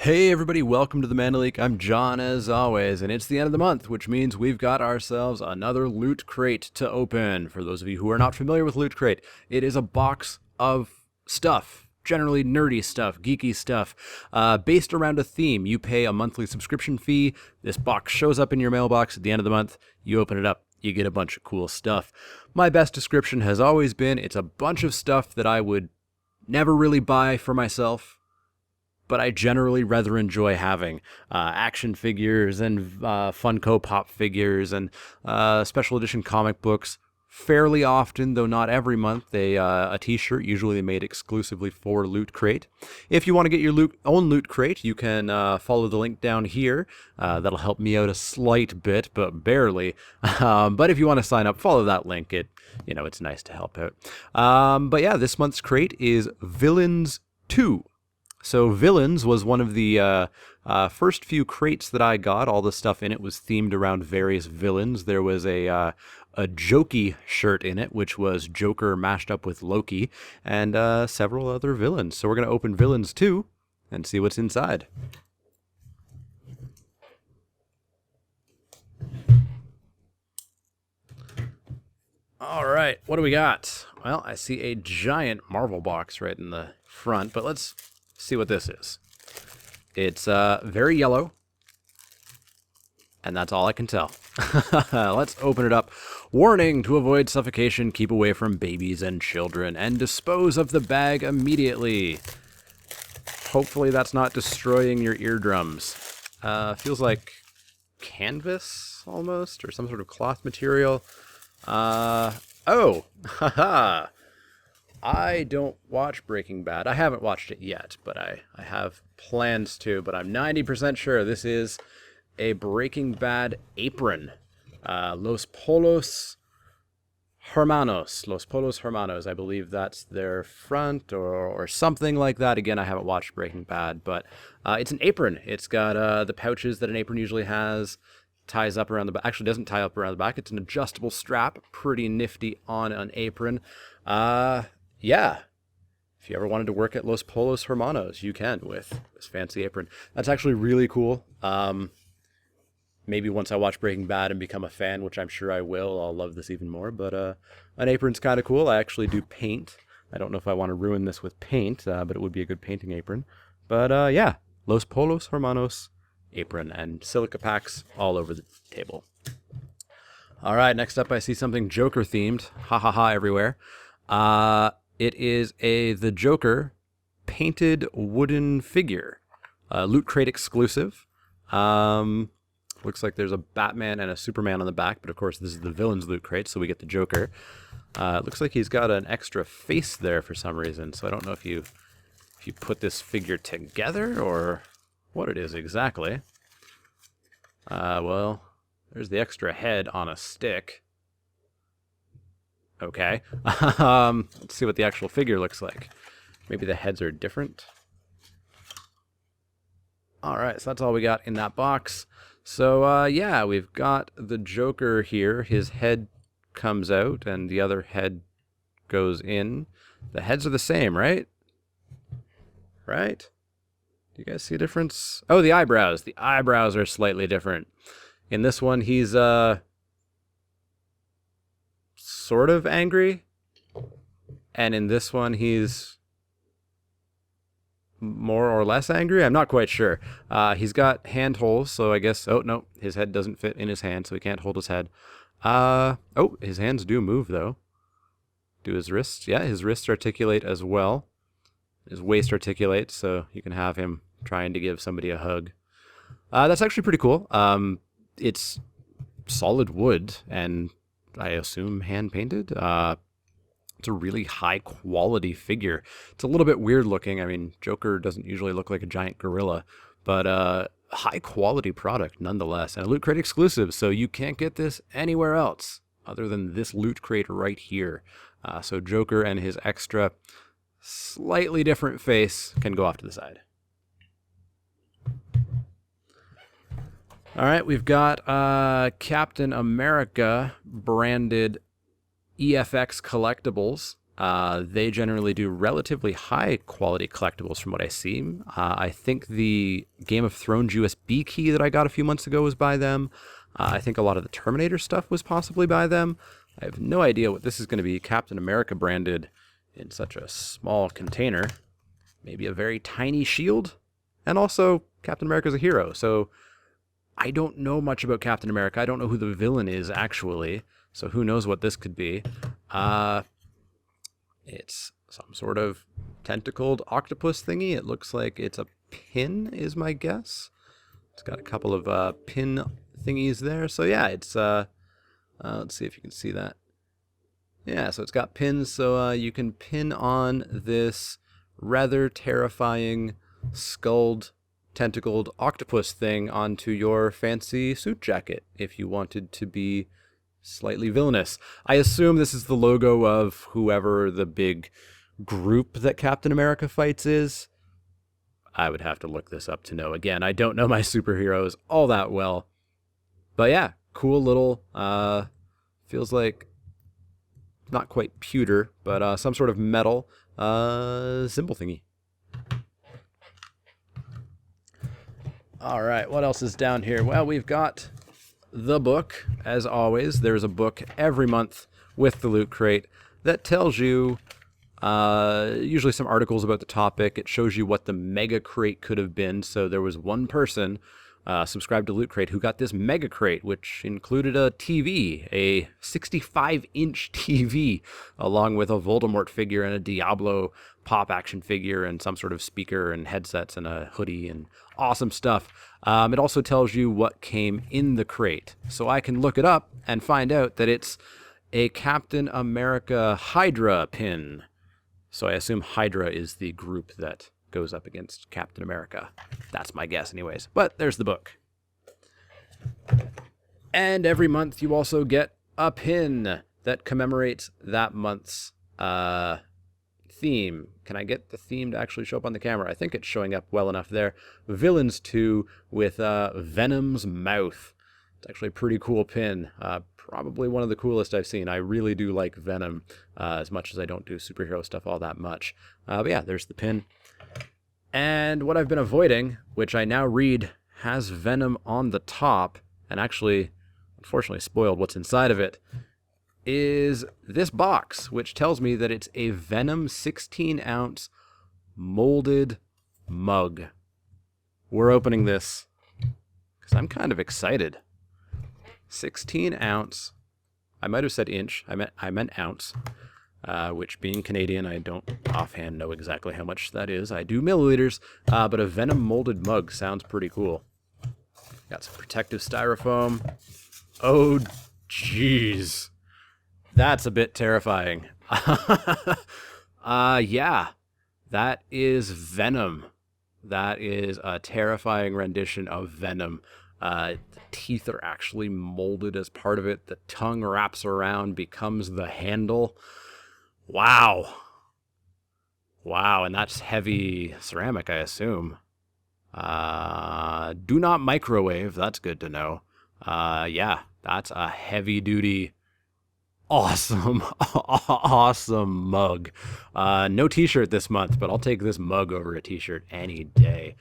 Hey everybody, welcome to the Mana Leak. I'm John as always, and it's the end of the month, which means we've got ourselves another Loot Crate to open. For those of you who are not familiar with Loot Crate, it is a box of stuff, generally nerdy stuff, geeky stuff, based around a theme. You pay a monthly subscription fee, this box shows up in your mailbox at the end of the month, you open it up, you get a bunch of cool stuff. My best description has always been, it's a bunch of stuff that I would never really buy for myself, but I generally rather enjoy having action figures and Funko Pop figures and special edition comic books fairly often, though not every month. A t-shirt usually made exclusively for Loot Crate. If you want to get your own Loot Crate, you can follow the link down here. That'll help me out a slight bit, but barely. But if you want to sign up, follow that link. It's nice to help out. But yeah, this month's crate is Villains2. So Villains was one of the first few crates that I got. All the stuff in it was themed around various villains. There was a Jokey shirt in it, which was Joker mashed up with Loki, and several other villains. So we're going to open Villains 2 and see what's inside. All right, what do we got? Well, I see a giant Marvel box right in the front, but let's see what this is. It's very yellow, and that's all I can tell. Let's open it up. Warning: to avoid suffocation, keep away from babies and children, and dispose of the bag immediately. Hopefully that's not destroying your eardrums. Feels like canvas, almost, or some sort of cloth material. Oh! Haha! I don't watch Breaking Bad. I haven't watched it yet, but I have plans to. But I'm 90% sure this is a Breaking Bad apron. Los Polos Hermanos. Los Polos Hermanos. I believe that's their front or something like that. Again, I haven't watched Breaking Bad, but it's an apron. It's got the pouches that an apron usually has. Ties up around the back. Actually, doesn't tie up around the back. It's an adjustable strap. Pretty nifty on an apron. Yeah, if you ever wanted to work at Los Polos Hermanos, you can with this fancy apron. That's actually really cool. Maybe once I watch Breaking Bad and become a fan, which I'm sure I will, I'll love this even more. But an apron's kind of cool. I actually do paint. I don't know if I want to ruin this with paint, but it would be a good painting apron. But yeah, Los Polos Hermanos apron and silica packs all over the table. All right, next up I see something Joker themed. Ha ha ha everywhere. It is the Joker painted wooden figure. Loot Crate exclusive. Looks like there's a Batman and a Superman on the back, but of course this is the Villains Loot Crate, so we get the Joker. It looks like he's got an extra face there for some reason, so I don't know if you put this figure together or what it is exactly. Well, there's the extra head on a stick. Okay. Let's see what the actual figure looks like. Maybe the heads are different. Alright, so that's all we got in that box. So, yeah, we've got the Joker here. His head comes out, and the other head goes in. The heads are the same, right? Right? Do you guys see a difference? Oh, the eyebrows. The eyebrows are slightly different. In this one, he's, sort of angry, and in this one he's more or less angry. I'm not quite sure. He's got hand holes, so I guess, oh no, his head doesn't fit in his hand, so he can't hold his head. Oh, his hands do move though. Do his wrists? Yeah, his wrists articulate as well. His waist articulates, so you can have him trying to give somebody a hug. That's actually pretty cool. It's solid wood, and I assume hand-painted. It's a really high-quality figure. It's a little bit weird looking. I mean, Joker doesn't usually look like a giant gorilla, but high-quality product nonetheless. And a Loot Crate exclusive, so you can't get this anywhere else other than this Loot Crate right here. So Joker and his extra, slightly different face can go off to the side. All right, we've got Captain America branded EFX collectibles. They generally do relatively high quality collectibles from what I see. I think the Game of Thrones USB key that I got a few months ago was by them. I think a lot of the Terminator stuff was possibly by them. I have no idea what this is going to be. Captain America branded in such a small container. Maybe a very tiny shield. And also, Captain America's a hero, so I don't know much about Captain America. I don't know who the villain is, actually. So who knows what this could be. It's some sort of tentacled octopus thingy. It looks like it's a pin, is my guess. It's got a couple of pin thingies there. So yeah, it's let's see if you can see that. Yeah, so it's got pins, so you can pin on this rather terrifying skulled, tentacled octopus thing onto your fancy suit jacket if you wanted to be slightly villainous. I assume this is the logo of whoever the big group that Captain America fights is. I would have to look this up to know. Again, I don't know my superheroes all that well. But yeah, cool little, feels like not quite pewter, but some sort of metal symbol thingy. All right, what else is down here? Well, we've got the book, as always. There's a book every month with the Loot Crate that tells you usually some articles about the topic. It shows you what the Mega Crate could have been. So there was one person subscribed to Loot Crate who got this Mega Crate, which included a TV, a 65-inch TV, along with a Voldemort figure and a Diablo pop action figure and some sort of speaker and headsets and a hoodie and awesome stuff. It also tells you what came in the crate. So I can look it up and find out that it's a Captain America Hydra pin. So I assume Hydra is the group that goes up against Captain America. That's my guess anyways. But there's the book. And every month you also get a pin that commemorates that month's theme. Can I get the theme to actually show up on the camera? I think it's showing up well enough there. Villains2 with Venom's mouth. It's actually a pretty cool pin. Probably one of the coolest I've seen. I really do like Venom, as much as I don't do superhero stuff all that much. But yeah, there's the pin. And what I've been avoiding, which I now read has Venom on the top, and actually, unfortunately spoiled what's inside of it, is this box, which tells me that it's a Venom 16-ounce molded mug. We're opening this because I'm kind of excited. 16-ounce. I might have said inch. I meant ounce. Which, being Canadian, I don't offhand know exactly how much that is. I do milliliters, but a Venom molded mug sounds pretty cool. Got some protective styrofoam. Oh, jeez. That's a bit terrifying. Yeah, that is Venom. That is a terrifying rendition of Venom. The teeth are actually molded as part of it. The tongue wraps around, becomes the handle. Wow. Wow, and that's heavy ceramic, I assume. Do not microwave. That's good to know. Yeah, that's a heavy-duty, awesome, awesome mug. No t-shirt this month, but I'll take this mug over a t-shirt any day.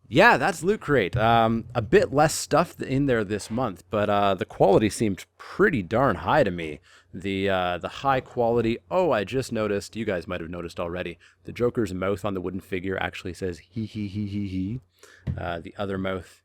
Yeah, that's Loot Crate. A bit less stuff in there this month, but the quality seemed pretty darn high to me. The high quality. Oh, I just noticed. You guys might have noticed already. The Joker's mouth on the wooden figure actually says he he he he he. The other mouth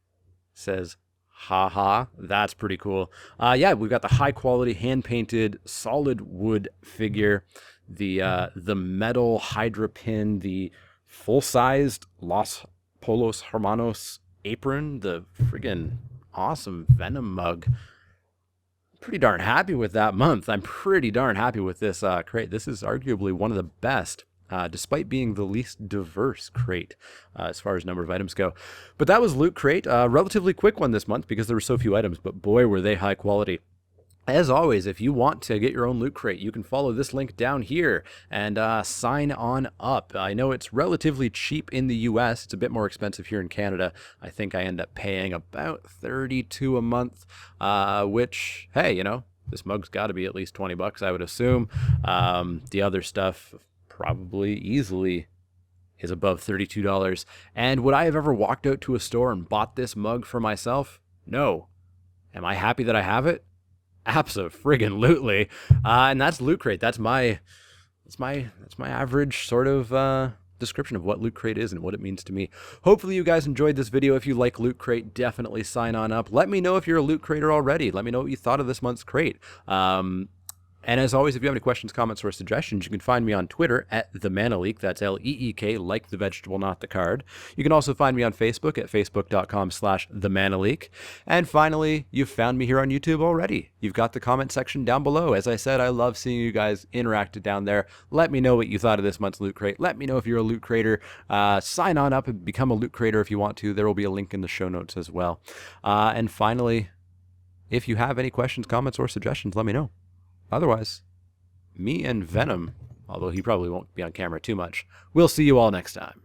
says ha ha. That's pretty cool. Yeah, we've got the high quality hand painted solid wood figure. The metal Hydra pin. The full sized Los Polos Hermanos apron, the friggin' awesome Venom mug. Pretty darn happy with that month. I'm pretty darn happy with this crate. This is arguably one of the best, despite being the least diverse crate as far as number of items go. But that was Loot Crate. Relatively quick one this month because there were so few items, but boy, were they high quality. As always, if you want to get your own Loot Crate, you can follow this link down here and sign on up. I know it's relatively cheap in the US. It's a bit more expensive here in Canada. I think I end up paying about $32 a month, which, hey, you know, This mug's got to be at least 20 bucks, I would assume. The other stuff probably easily is above $32. And would I have ever walked out to a store and bought this mug for myself? No. Am I happy that I have it? Abso-friggin-lutely. And that's Loot Crate. That's my average sort of description of what Loot Crate is and what it means to me. Hopefully you guys enjoyed this video. If you like Loot Crate, definitely sign on up. Let me know if you're a Loot Crater already. Let me know what you thought of this month's crate. And as always, if you have any questions, comments, or suggestions, you can find me on Twitter at TheManaLeak. That's L-E-E-K, like the vegetable, not the card. You can also find me on Facebook at facebook.com/TheManaLeak. And finally, you've found me here on YouTube already. You've got the comment section down below. As I said, I love seeing you guys interact down there. Let me know what you thought of this month's Loot Crate. Let me know if you're a Loot Crater. Sign on up and become a Loot Crater if you want to. There will be a link in the show notes as well. And finally, if you have any questions, comments, or suggestions, let me know. Otherwise, me and Venom, although he probably won't be on camera too much, we'll see you all next time.